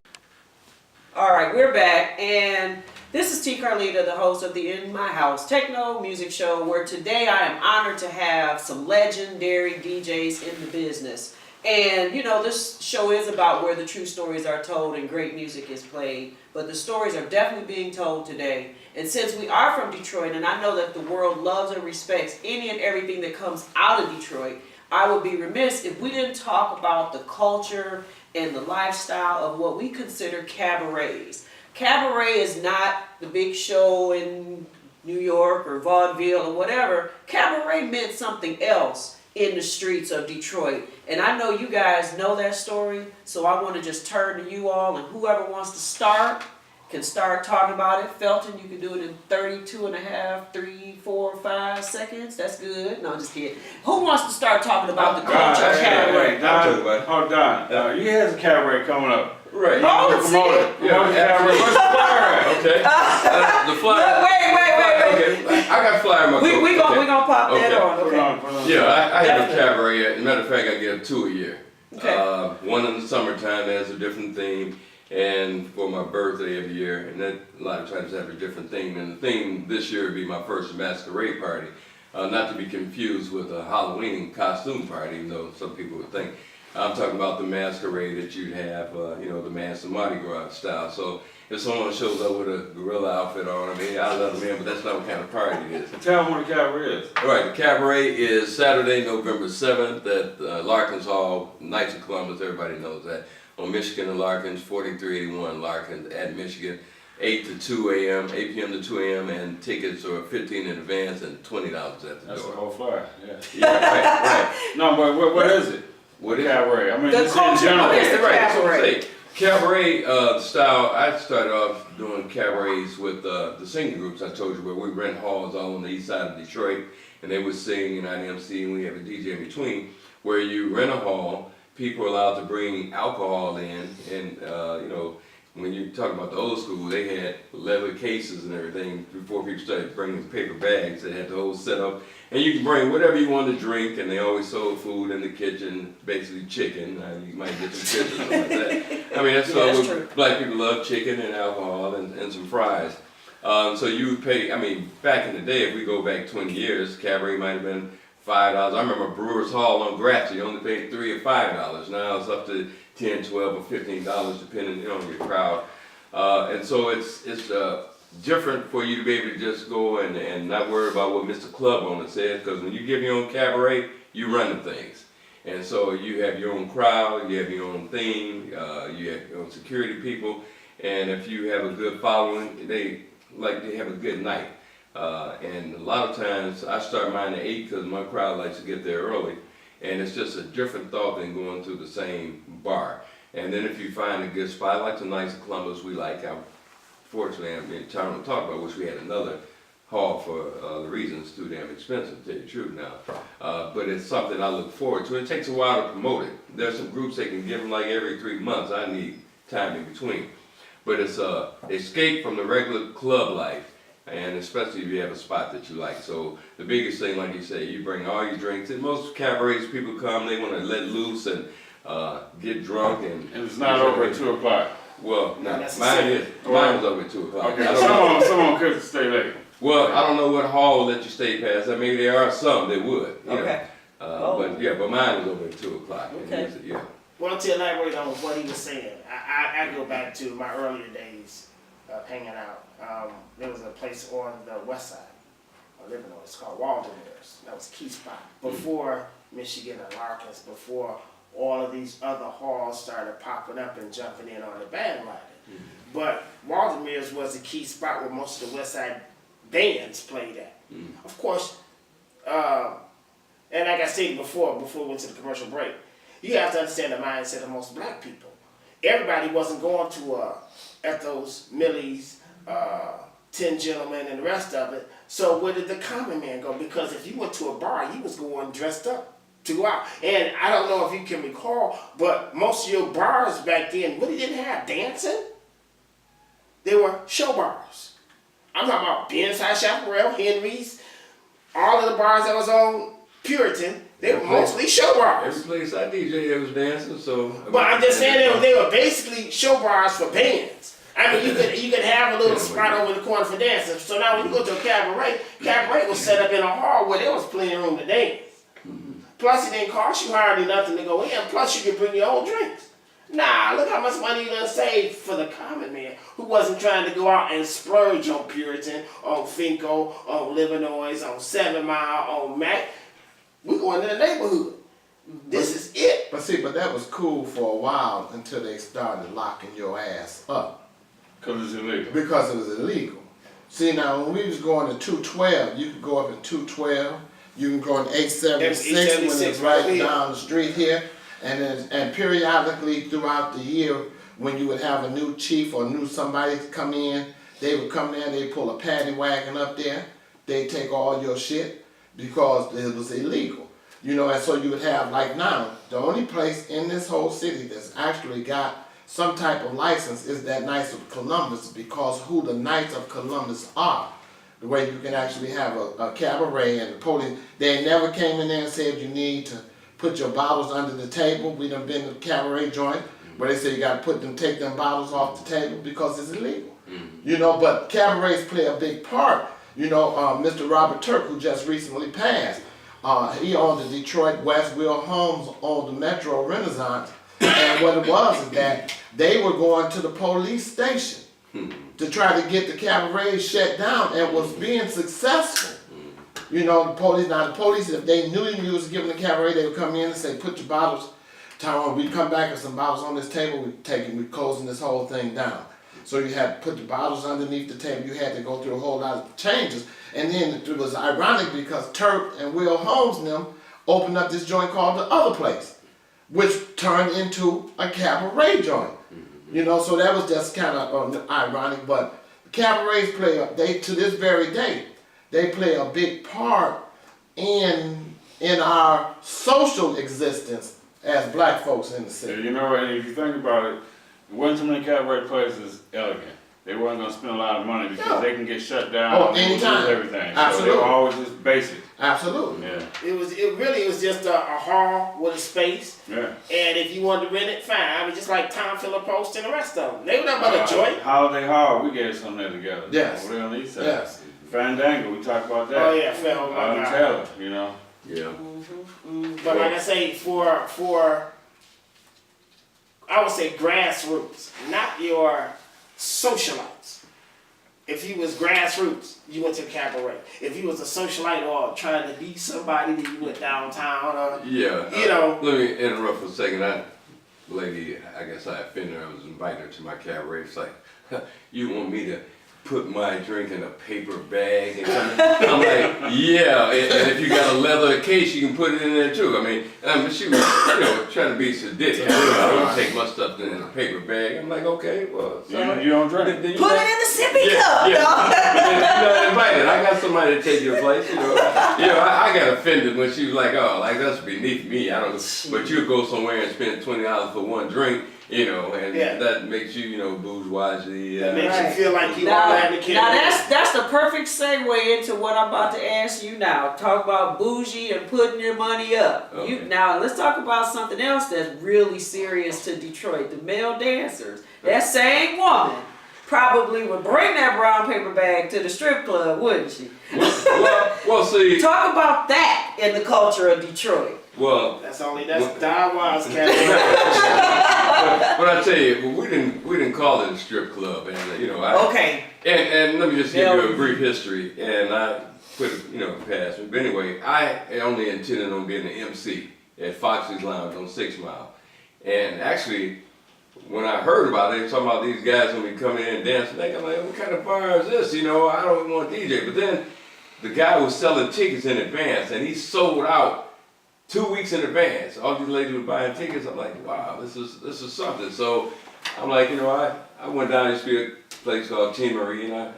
All right, we're back, and this is T. Carlita, the host of the In My House Techno music show, where today I am honored to have some legendary DJs in the business. And, you know, this show is about where the true stories are told and great music is played. But the stories are definitely being told today. And since we are from Detroit, and I know that the world loves and respects any and everything that comes out of Detroit, I would be remiss if we didn't talk about the culture and the lifestyle of what we consider cabarets. Cabaret is not the big show in New York or vaudeville or whatever. Cabaret meant something else in the streets of Detroit. And I know you guys know that story, so I want to just turn to you all, and whoever wants to start can start talking about it. Felton, you can do it in 32 and a half, 3, 4, 5 seconds. That's good. No, I'm just kidding. Who wants to start talking about the culture of cabaret? Hold on. You have a cabaret coming up. Right. Oh, What's the flyer? Okay. The flyer. Wait. I got a flyer in my book. We gonna pop that on. Put on. Yeah, I have a cabaret. As a matter of fact, I get 2 a year. Okay. One in the summertime that has a different theme, and for my birthday every year, and that a lot of times have a different theme. And the theme this year would be my first masquerade party, not to be confused with a Halloween costume party, even though some people would think. I'm talking about the masquerade that you'd have, the mask of Mardi Gras style. So if someone shows up with a gorilla outfit on, I mean, I love them in, but that's not what kind of party it is. Tell them what the cabaret is. All right, the cabaret is Saturday, November 7th at Larkins Hall, Knights of Columbus, everybody knows that, on Michigan and Larkins, 4381 Larkins at Michigan, 8 to 2 a.m., 8 p.m. to 2 a.m., and tickets are $15 in advance and $20 at the door. That's the whole flyer, Yeah, right. No, but what is it? What is cabaret? I mean, The just in general. culture is the cabaret. Cabaret style, I started off doing cabarets with the singing groups I told you, where we rent halls all on the east side of Detroit, and they would sing, and I'd MC, and we have a DJ in between, where you rent a hall, people are allowed to bring alcohol in, and when you talk about the old school, they had leather cases and everything before people started bringing paper bags. They had the whole setup, and you can bring whatever you want to drink, and they always sold food in the kitchen, basically chicken. You might get some chicken or something like that. I mean, that's true. Black people love chicken and alcohol and some fries. So you would pay, back in the day, if we go back 20 years, cabaret might have been $5. I remember Brewers Hall on Grafton, you only paid $3 or $5. Now it's up to $10, $12, or $15, depending on your crowd. And so it's different for you to be able to just go and not worry about what Mr. Club Owner says, because when you give your own cabaret, you run the things. And so you have your own crowd, you have your own theme, you have your own security people, and if you have a good following, they have a good night. And a lot of times, I start mine at 8 because my crowd likes to get there early. And it's just a different thought than going to the same bar. And then if you find a good spot, like the Knights of Columbus, we like, fortunately, Tyrone talked about, wish we had another hall for the reason it's too damn expensive, to tell you the truth now. But it's something I look forward to. It takes a while to promote it. There's some groups that can give them like every 3 months. I need time in between. But it's a escape from the regular club life, and especially if you have a spot that you like. So the biggest thing, like you say, you bring all your drinks. And most cabarets, people come, they want to let loose and get drunk. And it's not over at 2 o'clock. Well, no, mine was over at 2 o'clock. Okay, someone could stay late. Well, I don't know what hall will let you stay past that. Maybe there are some that would. Okay. But mine was over at 2 o'clock. Okay. Yeah. Well, to elaborate on what he was saying, I go back to my earlier days of hanging out. There was a place on the west side of Livernois. It's called Walden's. That was Key Spot. Before Michigan and Larkins, before all of these other halls started popping up and jumping in on the bandwagon. But Walden's was the key spot where most of the west side bands played at. Of course, and like I said before we went to the commercial break, you have to understand the mindset of most black people. Everybody wasn't going to Ethos, Millie's, 10 Gentlemen, and the rest of it. So where did the common man go? Because if you went to a bar, you was going dressed up to go out. And I don't know if you can recall, but most of your bars back then really didn't have dancing. They were show bars. I'm talking about Beanside Chaparral, Henry's, all of the bars that was on Puritan. They were mostly show bars. Every place I DJ, there was dancing, so. But I'm just saying they were basically show bars for bands. I mean, you could have a little spot over the corner for dancing. So now when you go to a cabaret was set up in a hall where there was plenty of room to dance. Plus it didn't cost you hardly nothing to go in. Plus you could bring your own drinks. Nah, look how much money you done saved for the common man who wasn't trying to go out and splurge on Puritan, on Finco, on Livernois, on 7 Mile, on Mac. We going to the neighborhood. This is it. But that was cool for a while until they started locking your ass up. Because it's illegal. Because it was illegal. See, now when we was going to 212, you could go up in 212. You can go in 876 when it's right down the street here. And periodically throughout the year, when you would have a new chief or new somebody come in, they would come in, they pull a paddy wagon up there, they take all your shit because it was illegal. You know, and so you would have, like now, the only place in this whole city that's actually got some type of license is that Knights of Columbus, because who the Knights of Columbus are. The way you can actually have a cabaret and the police, they never came in there and said you need to put your bottles under the table. We done been to the cabaret joint where they say you got to take them bottles off the table because it's illegal. You know, but cabarets play a big part. You know, Mr. Robert Turk, who just recently passed, he owned the Detroit West. Will Holmes owned the Metro Renaissance. And what it was is that they were going to the police station to try to get the cabaret shut down and was being successful. You know, the police, if they knew you was giving the cabaret, they would come in and say, put your bottles, Tyrone, we come back with some bottles on this table, we're closing this whole thing down. So you had to put the bottles underneath the table, you had to go through a whole lot of changes. And then it was ironic because Turk and Will Holmes and them opened up this joint called The Other Place, which turned into a cabaret joint. You know, so that was just kind of ironic, but cabarets to this very day, they play a big part in our social existence as black folks in the city. You know, and if you think about it, there wasn't too many cabaret places elegant. They weren't going to spend a lot of money because they can get shut down. Anytime. Everything. Absolutely. So they were always just basic. Absolutely. Yeah. It really was just a hall with a space. Yeah. And if you wanted to rent it, fine. I mean, just like Tom Phillip Post and the rest of them. They were nothing but a joint. Holiday Hall, we gave something there together. Yes. Over there on the east side. Yes. Fandango, we talked about that. Oh yeah, Felton. Taylor, you know. Yeah. But like I say, for I would say grassroots, not your socialites. If you was grassroots, you went to a cabaret. If you was a socialite or trying to be somebody, then you went downtown or you know. Let me interrupt for a second. Lady, I guess I offended her. I was inviting her to my cabaret. It's like, you want me to put my drink in a paper bag and I'm like, yeah, and if you got a leather case, you can put it in there too. I mean, she was, trying to be sadistic. I don't take my stuff in a paper bag. I'm like, okay, well, you don't drink. Put it in the sippy cup. You're invited. I got somebody to take your place. I got offended when she was like, oh, like that's beneath me. I don't. But you go somewhere and spend $20 for one drink. And that makes you, bourgeoisie. That makes you feel like you now, are the kid. Now that's the perfect segue into what I'm about to ask you now. Talk about bougie and putting your money up. Okay. Now let's talk about something else that's really serious to Detroit. The male dancers. That same woman probably would bring that brown paper bag to the strip club, wouldn't she? Well, see. Talk about that in the culture of Detroit. Well, that's Don Juan's category. But I tell you, we didn't call it a strip club, and okay. And let me just give you a brief history, and I put it past me. But anyway, I only intended on being an MC at Foxy's Lounge on 6 Mile, and actually, when I heard about it, they were talking about these guys when we come in and dance, and I'm like, what kind of bar is this? I don't want DJ. But then the guy was selling tickets in advance, and he sold out 2 weeks in advance. All these ladies were buying tickets. I'm like, wow, this is something. So I'm like, I went down to a place called Team Marie, and I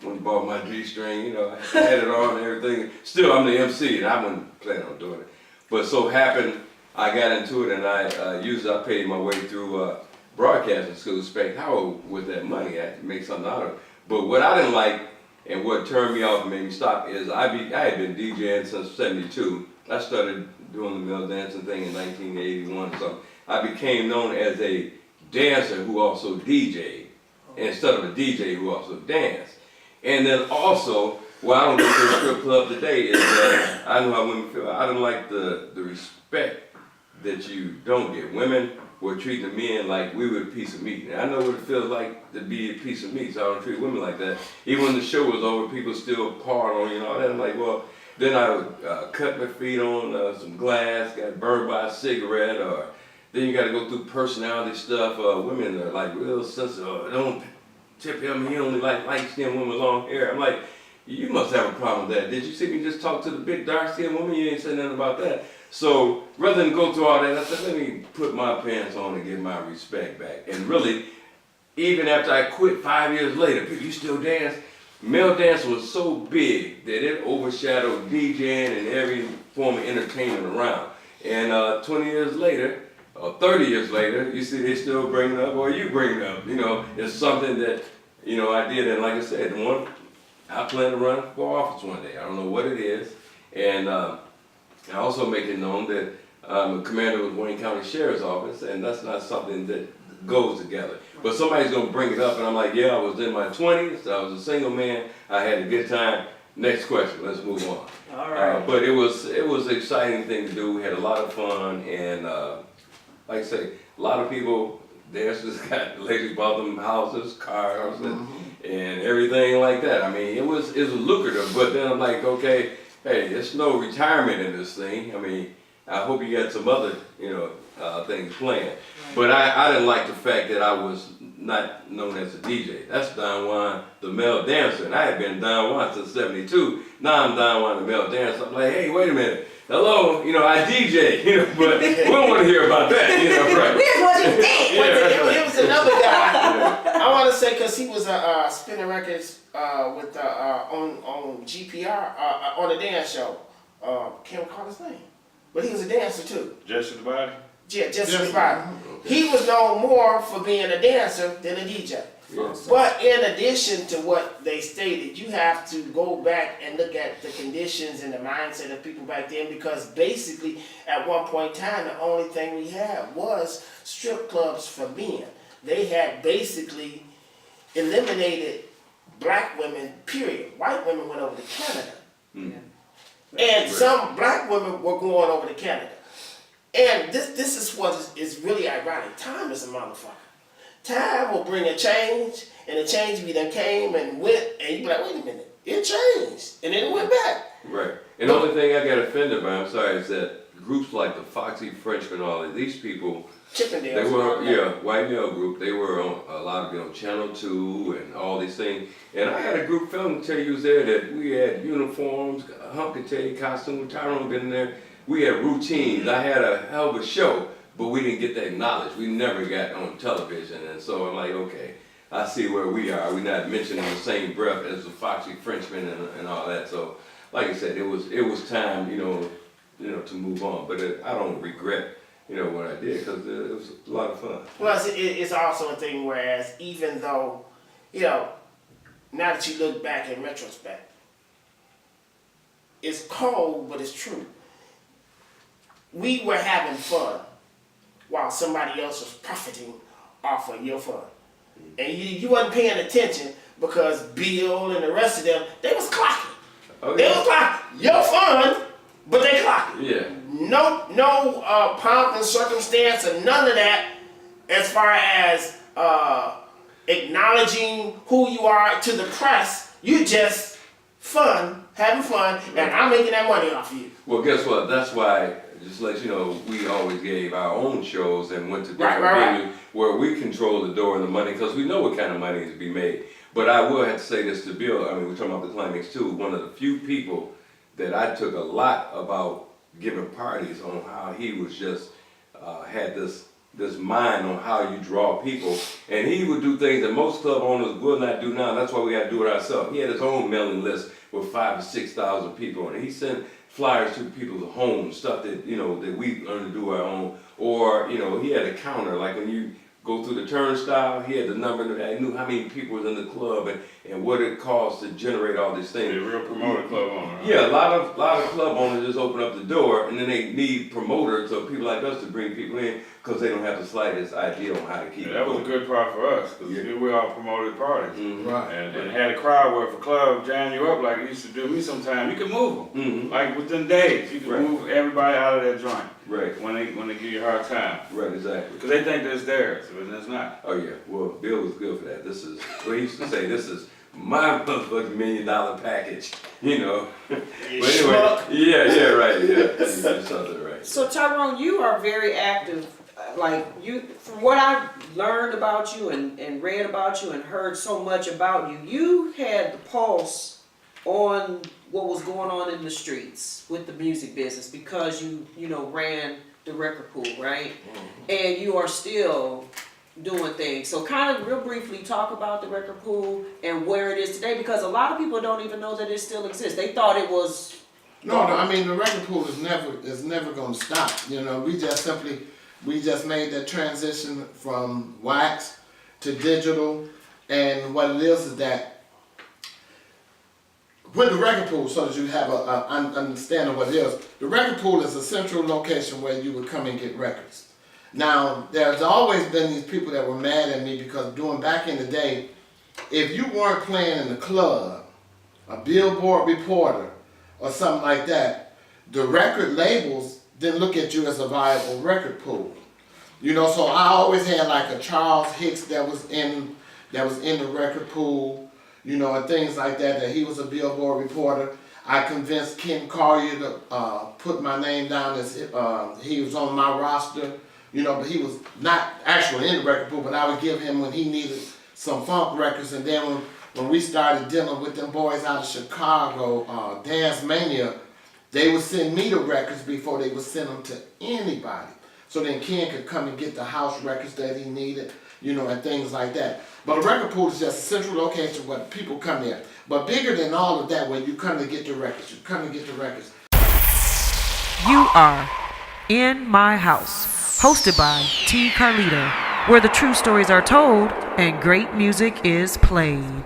went and bought my G-string. I had it on and everything. Still, I'm the MC, and I wasn't planning on doing it. But so happened, I got into it, and I paid my way through broadcasting school. Spec how with that money, I had to make something out of it. But what I didn't like, and what turned me off and made me stop, is I had been DJing since '72. I started doing the male dancing thing in 1981 or something. I became known as a dancer who also DJed, instead of a DJ who also danced. And then also, what I don't go to a strip club today is that I know how women feel. I don't like the respect that you don't get. Women were treating the men like we were a piece of meat. And I know what it feels like to be a piece of meat, so I don't treat women like that. Even when the show was over, people still part on you and all that. I'm like, well, then I would cut my feet on some glass, got burned by a cigarette, or then you got to go through personality stuff. Women are like real sensitive. Don't tip him, he only like light-skinned women with long hair. I'm like, you must have a problem with that. Did you see me just talk to the big dark-skinned woman? You ain't said nothing about that. So rather than go through all that, I said, let me put my pants on and get my respect back. And really, even after I quit 5 years later, people, you still dance? Male dance was so big that it overshadowed DJing and every form of entertainment around. And 20 years later, or 30 years later, you see they still bring it up, or you bring it up. It's something that, I did. And like I said, I plan to run for office one day. I don't know what it is. And I also make it known that I'm a commander with Wayne County Sheriff's Office, and that's not something that goes together. But somebody's gonna bring it up, and I'm like, yeah, I was in my 20s, I was a single man, I had a good time. Next question, let's move on. All right. But it was an exciting thing to do. We had a lot of fun, and like I say, a lot of people, dancers got ladies bought them houses, cars, and everything like that. I mean, it was lucrative. But then I'm like, okay, hey, there's no retirement in this thing. I mean, I hope you got some other, things planned. But I didn't like the fact that I was not known as a DJ. That's Don Juan, the male dancer. And I had been Don Juan since '72. Now I'm Don Juan, the male dancer. I'm like, hey, wait a minute. Hello, I DJ, but we don't want to hear about that, right? We just want you to dance. It was another guy. I want to say, because he was spinning records with on GPR on a dance show. Can't recall his name, but he was a dancer too. Jesse the Body? Yeah, Jesse the Body. He was known more for being a dancer than a DJ. Yes. But in addition to what they stated, you have to go back and look at the conditions and the mindset of people back then, because basically at one point in time, the only thing we had was strip clubs for men. They had basically eliminated black women, period. White women went over to Canada. And some black women were going over to Canada. And this is what is really ironic. Time is a motherfucker. Time will bring a change, and the change be done came and went, and you be like, wait a minute, it changed, and then it went back. Right. And the only thing I got offended by, I'm sorry, is that groups like the Foxy Frenchmen, all of these people, Chippendales. they were, white male group. They were on a lot of on Channel 2 and all these things. And I had a group, Felton tell you was there, that we had uniforms, Hump could tell you costume, Tyrone been there. We had routines. I had a hell of a show, but we didn't get that knowledge. We never got on television. And so I'm like, okay, I see where we are. We're not mentioning the same breath as the Foxy Frenchmen and all that. So, like I said, it was time, to move on. But I don't regret, what I did, because it was a lot of fun. Well, it's also a thing whereas even though, now that you look back in retrospect, it's cold, but it's true. We were having fun while somebody else was profiting off of your fun. And you wasn't paying attention because Bill and the rest of them, they was clocking. Oh, They yeah. was clocking your fun, but they clocking. Yeah. No pomp and circumstance or none of that as far as acknowledging who you are to the press. You just having fun, and I'm making that money off of you. Well, guess what? That's why, just to let you know, we always gave our own shows and went to different Right. venues where we control the door and the money, because we know what kind of money is to be made. But I will have to say this to Bill. I mean, we're talking about the Climax too. One of the few people that I took a lot about giving parties on how he was just had this mind on how you draw people, and he would do things that most club owners will not do now. That's why we got to do it ourselves. He had his own mailing list with 5,000 to 6,000 people, and he sent flyers to people's homes, stuff that that we learned to do our own. Or he had a counter, like when you go through the turnstile, he had the number, and I knew how many people was in the club and what it cost to generate all these things. A real promoter club owner. Right? Yeah, a lot of club owners just open up the door, and then they need promoters, so people like us to bring people in, because they don't have the slightest idea on how to keep it That was a going. good part for us, because we all promoted parties. Mhm. Right. And had a crowd where if a club jam you up like it used to do me sometime, you could move them. Mhm. Like within days, you could Right. move everybody out of that joint. Right. When they give you a hard time. Right, exactly. Because they think that's theirs, but it's not. Oh yeah, well, Bill was good for that. This is what he used to say. This is my motherfucking $1 million package, But anyway, yeah, right, yeah. You did something right. So Tyrone, you are very active. From what I've learned about you and read about you and heard so much about you, you had the pulse on what was going on in the streets with the music business, because you ran the record pool, right? And you are still doing things. So kind of real briefly talk about the record pool and where it is today, because a lot of people don't even know that it still exists. They thought it was No, I mean the record pool is never going to stop. We just made that transition from wax to digital, and what it is that with the record pool, so that you have an understanding of what it is, the record pool is a central location where you would come and get records. Now, there's always been these people that were mad at me because back in the day, if you weren't playing in the club, a Billboard reporter, or something like that, the record labels didn't look at you as a viable record pool. So I always had like a Charles Hicks that was in the record pool, and things like that he was a Billboard reporter. I convinced Ken Collier to put my name down as he was on my roster, but he was not actually in the record pool, but I would give him when he needed some funk records. And then when we started dealing with them boys out of Chicago, Dance Mania, they would send me the records before they would send them to anybody. So then Ken could come and get the house records that he needed, and things like that. But a record pool is just a central location where people come there. But bigger than all of that, when you come to get the records, You are In My House, hosted by T. Carlita, where the true stories are told and great music is played.